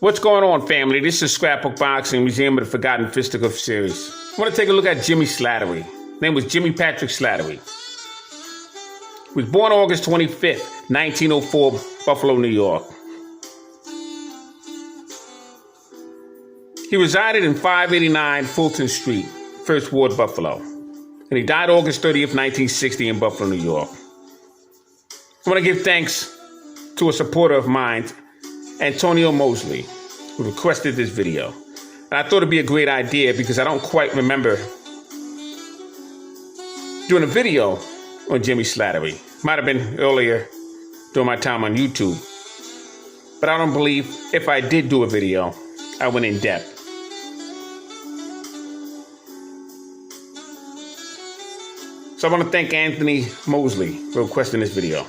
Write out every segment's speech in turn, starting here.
What's going on, family? This is Scrapbook Boxing, Museum of the Forgotten Fisticuffs series. I want to take a look at Jimmy Slattery. His name was Jimmy Patrick Slattery. He was born August 25th, 1904, Buffalo, New York. He resided in 589 Fulton Street, First Ward, Buffalo. And he died August 30th, 1960 in Buffalo, New York. I want to give thanks to a supporter of mine, Antonio Mosley, who requested this video. And I thought it'd be a great idea because I don't quite remember doing a video on Jimmy Slattery. Might have been earlier during my time on YouTube. But I don't believe if I did do a video, I went in depth. So I want to thank Anthony Mosley for requesting this video.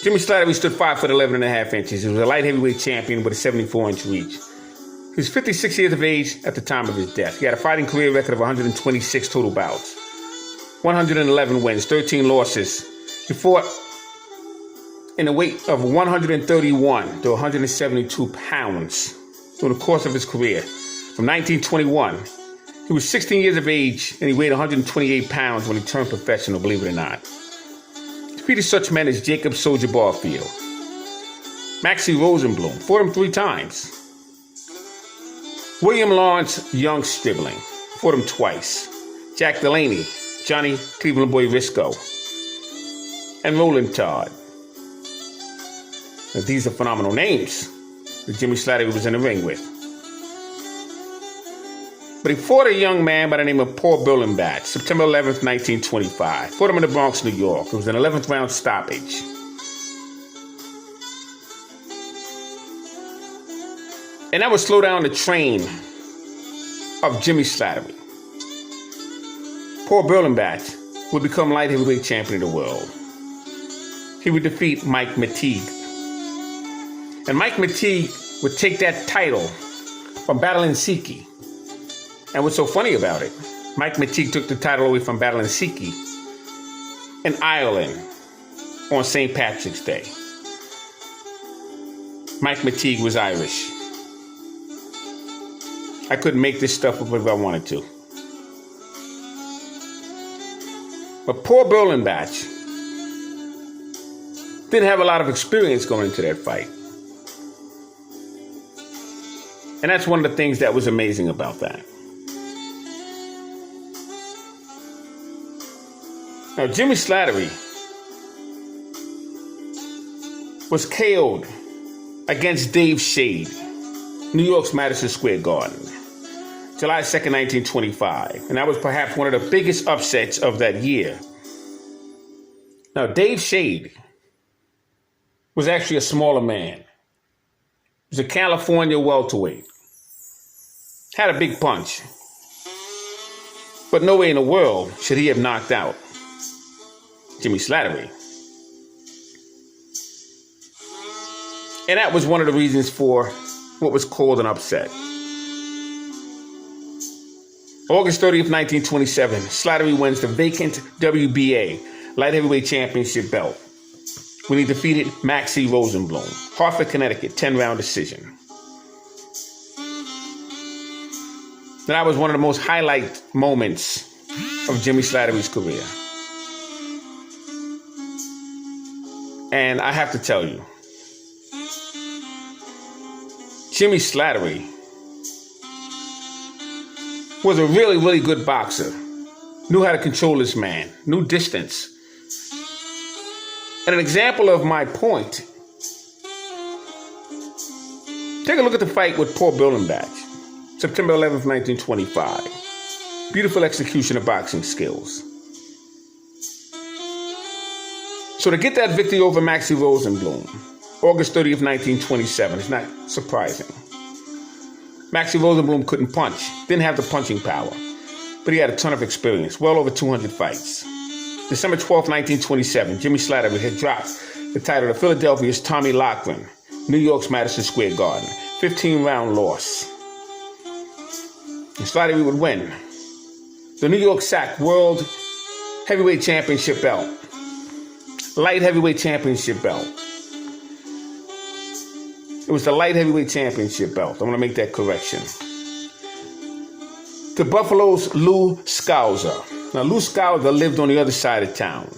Jimmy Slattery stood 5'11" and a half inches. He was a light heavyweight champion with a 74-inch reach. He was 56 years of age at the time of his death. He had a fighting career record of 126 total bouts, 111 wins, 13 losses. He fought in a weight of 131 to 172 pounds during the course of his career. From 1921, he was 16 years of age and he weighed 128 pounds when he turned professional, believe it or not. Defeated such men as Jacob Soldier Barfield, Maxie Rosenblum, fought him 3 times. William Lawrence Young Stribling, fought him twice. Jack Delaney, Johnny Cleveland Boy Risco, and Roland Todd. Now, these are phenomenal names that Jimmy Slattery was in the ring with. But he fought a young man by the name of Paul Berlenbach, September 11th, 1925. Fought him in the Bronx, New York. It was an 11th round stoppage. And that would slow down the train of Jimmy Slattery. Paul Berlenbach would become light heavyweight champion of the world. He would defeat Mike Mateague. And Mike Mateague would take that title from Badalinski. And what's so funny about it, Mike Mateague took the title away from Badalinski in Ireland on St. Patrick's Day. Mike Mateague was Irish. I couldn't make this stuff up if I wanted to. But Paul Berlenbach didn't have a lot of experience going into that fight. And that's one of the things that was amazing about that. Now, Jimmy Slattery was KO'd against Dave Shade, New York's Madison Square Garden, July 2nd, 1925. And that was perhaps one of the biggest upsets of that year. Now, Dave Shade was actually a smaller man. He was a California welterweight. Had a big punch. But no way in the world should he have knocked out Jimmy Slattery. And that was one of the reasons for what was called an upset. August 30th, 1927, Slattery wins the vacant WBA light heavyweight championship belt when he defeated Maxie Rosenblum, Hartford, Connecticut, 10-round decision. That was one of the most highlight moments of Jimmy Slattery's career. And I have to tell you, Jimmy Slattery was a really, really good boxer. Knew how to control this man, knew distance. And an example of my point, take a look at the fight with Paul Berlenbach, September 11th, 1925. Beautiful execution of boxing skills. So to get that victory over Maxie Rosenblum, August 30th, 1927, is not surprising. Maxie Rosenblum couldn't punch, didn't have the punching power, but he had a ton of experience, well over 200 fights. December 12th, 1927, Jimmy Slattery had dropped the title to Philadelphia's Tommy Loughran, New York's Madison Square Garden, 15-round loss. And Slattery would win the New York SAC World Heavyweight Championship belt, light heavyweight championship belt, was the light heavyweight championship belt. I'm going to make that correction. To Buffalo's Lou Scalza. Now, Lou Scalza lived on the other side of town.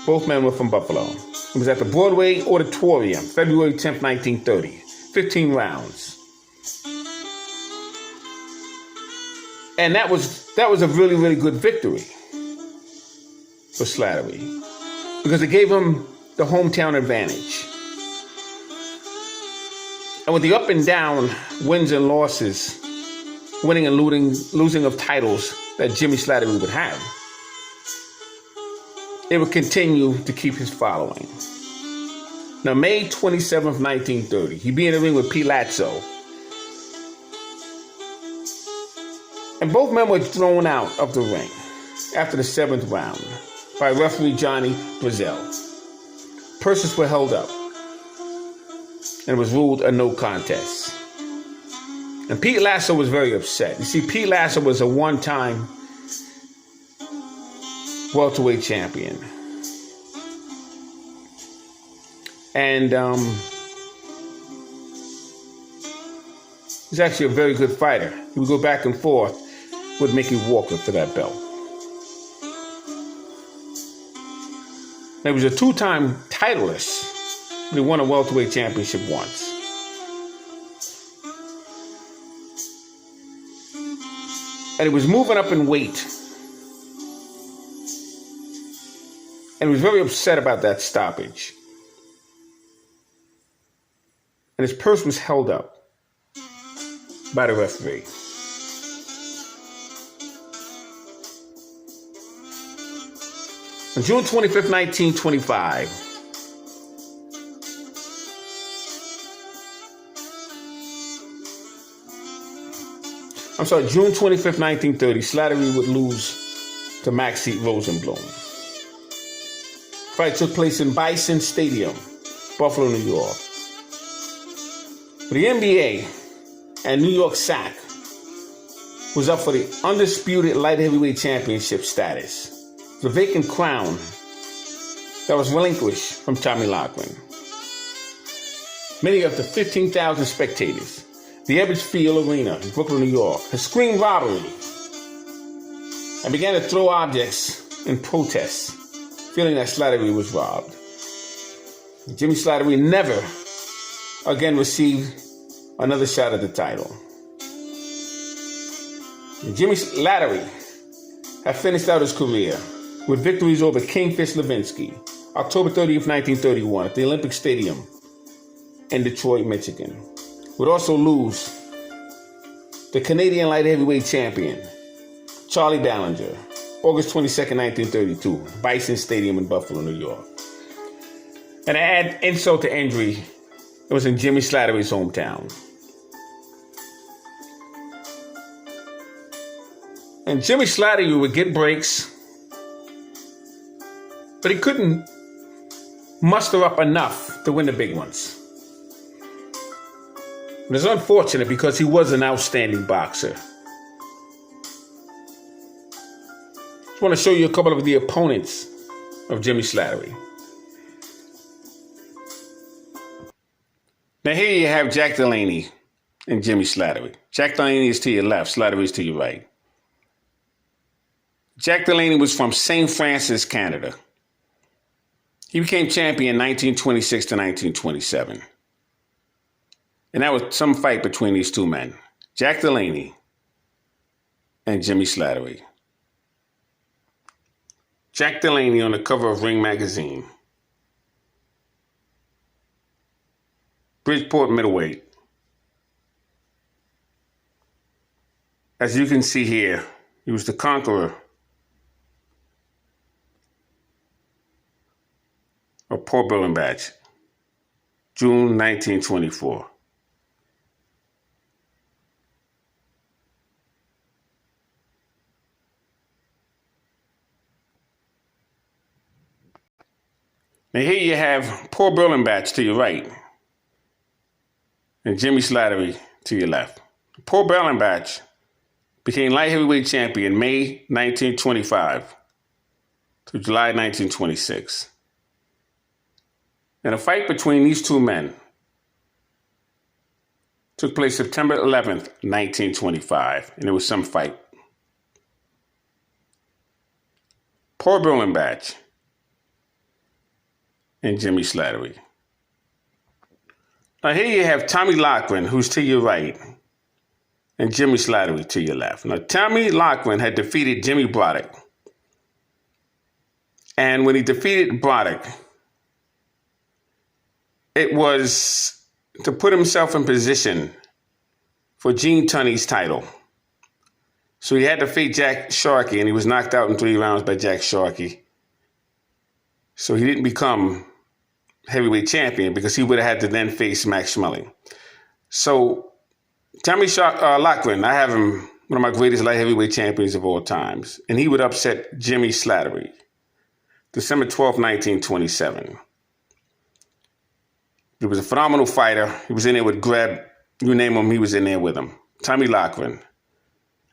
Both men were from Buffalo. It was at the Broadway Auditorium, February 10th, 1930. 15 rounds. And that was a really, really good victory for Slattery, because it gave him the hometown advantage. And with the up and down wins and losses, winning and losing of titles that Jimmy Slattery would have, it would continue to keep his following. Now, May 27th, 1930, he'd be in the ring with Pete Latzo. And both men were thrown out of the ring after the 7th round by referee Johnny Brazil. Purses were held up, and it was ruled a no contest. And Pete Latzo was very upset. You see, Pete Latzo was a one-time welterweight champion. And he's actually a very good fighter. He would go back and forth with Mickey Walker for that belt. He was a two-time titleist, but he won a welterweight championship once. And he was moving up in weight. And he was very upset about that stoppage. And his purse was held up by the referee. On June 25th, 1925, June 25th, 1930, Slattery would lose to Maxie Rosenblum. Fight took place in Bison Stadium, Buffalo, New York. The NBA and New York SAC was up for the undisputed light heavyweight championship status, the vacant crown that was relinquished from Tommy Loughran. Many of the 15,000 spectators, the Ebbets Field Arena in Brooklyn, New York, had screamed robbery and began to throw objects in protest, feeling that Slattery was robbed. Jimmy Slattery never again received another shot at the title. Jimmy Slattery had finished out his career with victories over Kingfish Levinsky, October 30th, 1931, at the Olympic Stadium in Detroit, Michigan. Would also lose the Canadian light heavyweight champion, Charlie Ballinger, August 22nd, 1932, Bison Stadium in Buffalo, New York. And to add insult to injury, it was in Jimmy Slattery's hometown. And Jimmy Slattery would get breaks, but he couldn't muster up enough to win the big ones. And it's unfortunate because he was an outstanding boxer. I want to show you a couple of the opponents of Jimmy Slattery. Now here you have Jack Delaney and Jimmy Slattery. Jack Delaney is to your left, Slattery is to your right. Jack Delaney was from St. Francis, Canada. He became champion in 1926 to 1927. And that was some fight between these two men, Jack Delaney and Jimmy Slattery. Jack Delaney on the cover of Ring magazine. Bridgeport middleweight. As you can see here, he was the conqueror of Port Birlenbach, June 1924. Now here you have Port Birlenbach to your right and Jimmy Slattery to your left. Port Birlenbach became light heavyweight champion May 1925 to July 1926. And a fight between these two men Took place September 11th, 1925, and it was some fight. Paul Berlenbach and Jimmy Slattery. Now here you have Tommy Loughran, who's to your right, and Jimmy Slattery to your left. Now Tommy Loughran had defeated Jimmy Broderick. And when he defeated Broderick, it was to put himself in position for Gene Tunney's title. So he had to face Jack Sharkey, and he was knocked out in 3 rounds by Jack Sharkey. So he didn't become heavyweight champion because he would have had to then face Max Schmeling. So Tommy Loughran, I have him one of my greatest light heavyweight champions of all times, and he would upset Jimmy Slattery, December 12, 1927. He was a phenomenal fighter. He was in there with Greb. You name him, he was in there with him. Tommy Loughran,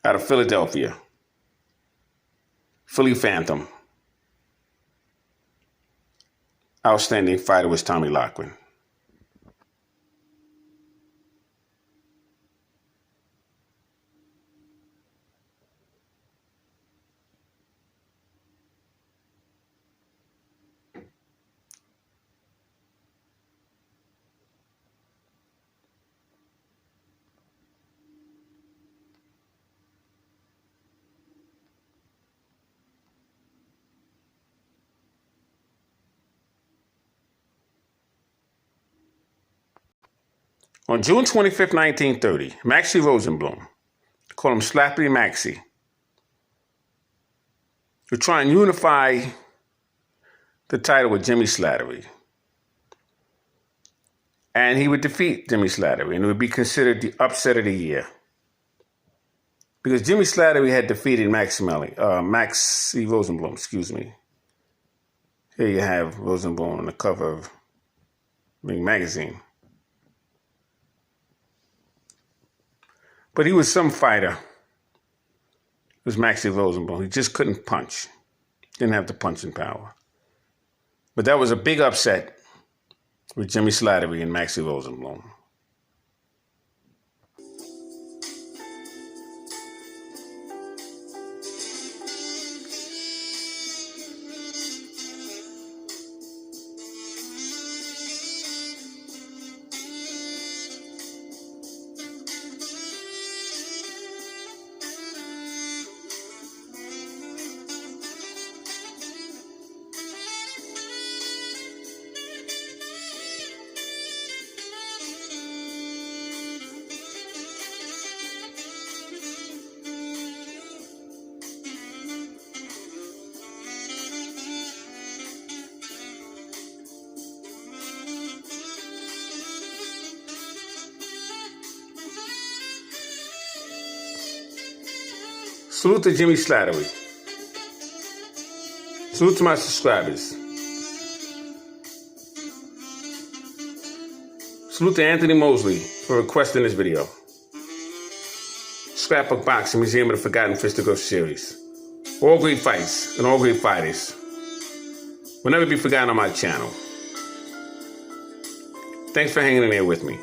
out of Philadelphia. Philly Phantom. Outstanding fighter was Tommy Loughran. On June 25th, 1930, Maxie Rosenblum, call him Slappy Maxie, would try and unify the title with Jimmy Slattery. And he would defeat Jimmy Slattery, and it would be considered the upset of the year. Because Jimmy Slattery had defeated Maxie Rosenblum, excuse me. Here you have Rosenblum on the cover of Ring Magazine. But he was some fighter. It was Maxie Rosenblum. He just couldn't punch. Didn't have the punching power. But that was a big upset with Jimmy Slattery and Maxie Rosenblum. Salute to Jimmy Slattery. Salute to my subscribers. Salute to Anthony Mosley for requesting this video. Scrapbook Boxing, Museum of the Forgotten Fisticuffs series. All great fights and all great fighters will never be forgotten on my channel. Thanks for hanging in there with me.